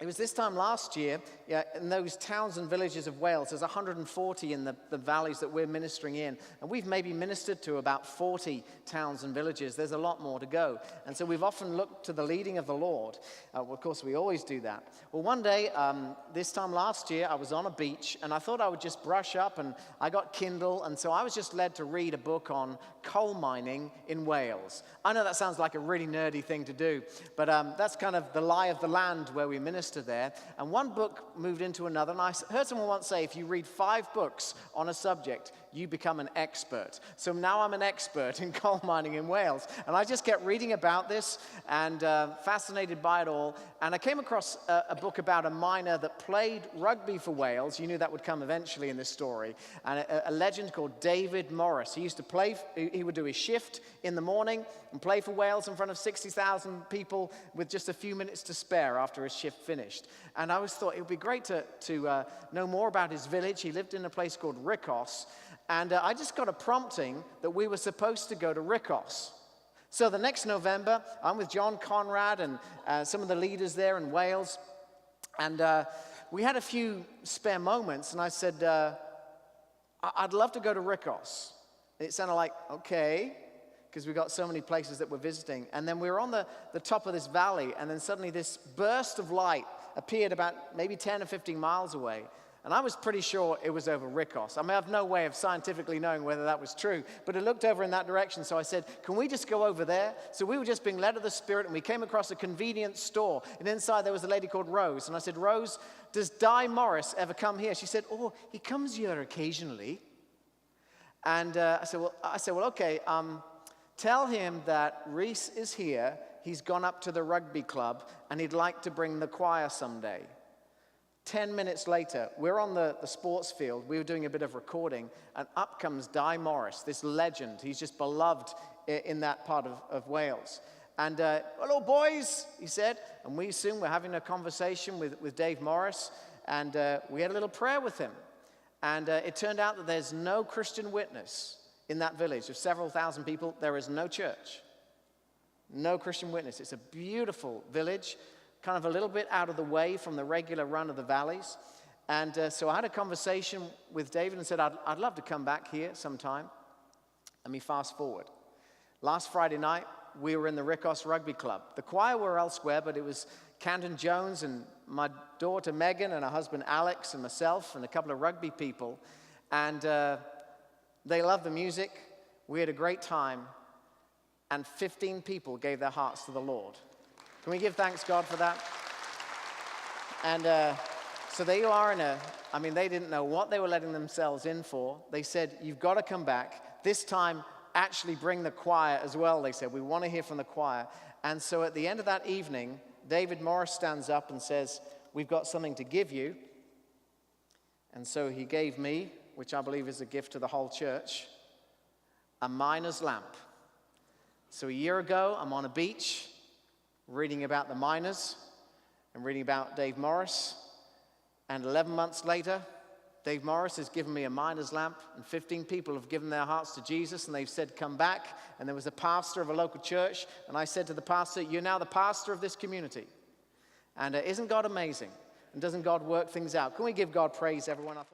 It was this time last year, yeah, in those towns and villages of Wales. There's 140 in the valleys that we're ministering in. And we've maybe ministered to about 40 towns and villages. There's a lot more to go. And so we've often looked to the leading of the Lord. Well, of course, we always do that. Well, one day, this time last year, I was on a beach, and I thought I would just brush up, and I got Kindle, and so I was just led to read a book on coal mining in Wales. I know that sounds like a really nerdy thing to do, but that's kind of the lie of the land where we minister there. And one book moved into another, and I heard someone once say, if you read 5 books on a subject, you become an expert. So now I'm an expert in coal mining in Wales. And I just kept reading about this and fascinated by it all. And I came across a book about a miner that played rugby for Wales. You knew that would come eventually in this story. And a legend called David Morris. He used to play, he would do his shift in the morning and play for Wales in front of 60,000 people with just a few minutes to spare after his shift finished. And I always thought it would be great to know more about his village. He lived in a place called Rhys. And I just got a prompting that we were supposed to go to Rhys. So the next November, I'm with John Conrad and some of the leaders there in Wales. And we had a few spare moments, and I said, I'd love to go to Rhys. It sounded like, okay, because we got so many places that we're visiting. And then we were on the top of this valley, and then suddenly this burst of light appeared about maybe 10 or 15 miles away. And I was pretty sure it was over Rhys. I mean, I have no way of scientifically knowing whether that was true, but it looked over in that direction, so I said, can we just go over there? So we were just being led of the Spirit, and we came across a convenience store, and inside there was a lady called Rose, and I said, Rose, does Di Morris ever come here? She said, oh, he comes here occasionally. And I said, well, okay, tell him that Rhys is here, he's gone up to the rugby club, and he'd like to bring the choir someday. 10 minutes later, we're on the sports field. We were doing a bit of recording, and up comes Di Morris, this legend. He's just beloved in that part of Wales. And, hello, boys, he said. And we soon were having a conversation with Dave Morris, and we had a little prayer with him. And it turned out that there's no Christian witness in that village of several thousand people. There is no church, no Christian witness. It's a beautiful village, kind of a little bit out of the way from the regular run of the valleys. And so I had a conversation with David and said, I'd love to come back here sometime. Let me fast forward. Last Friday night, we were in the Rhys Rugby Club. The choir were elsewhere, but it was Canton Jones and my daughter Megan and her husband Alex and myself and a couple of rugby people. And they loved the music. We had a great time. And 15 people gave their hearts to the Lord. Can we give thanks, God, for that? And so there you are they didn't know what they were letting themselves in for. They said, you've got to come back. This time, actually bring the choir as well, they said. We want to hear from the choir. And so at the end of that evening, David Morris stands up and says, we've got something to give you. And so he gave me, which I believe is a gift to the whole church, a miner's lamp. So a year ago, I'm on a beach, reading about the miners and reading about Dave Morris. And 11 months later, Dave Morris has given me a miner's lamp, and 15 people have given their hearts to Jesus, and they've said, come back. And there was a pastor of a local church, and I said to the pastor, you're now the pastor of this community. And isn't God amazing? And doesn't God work things out? Can we give God praise, everyone?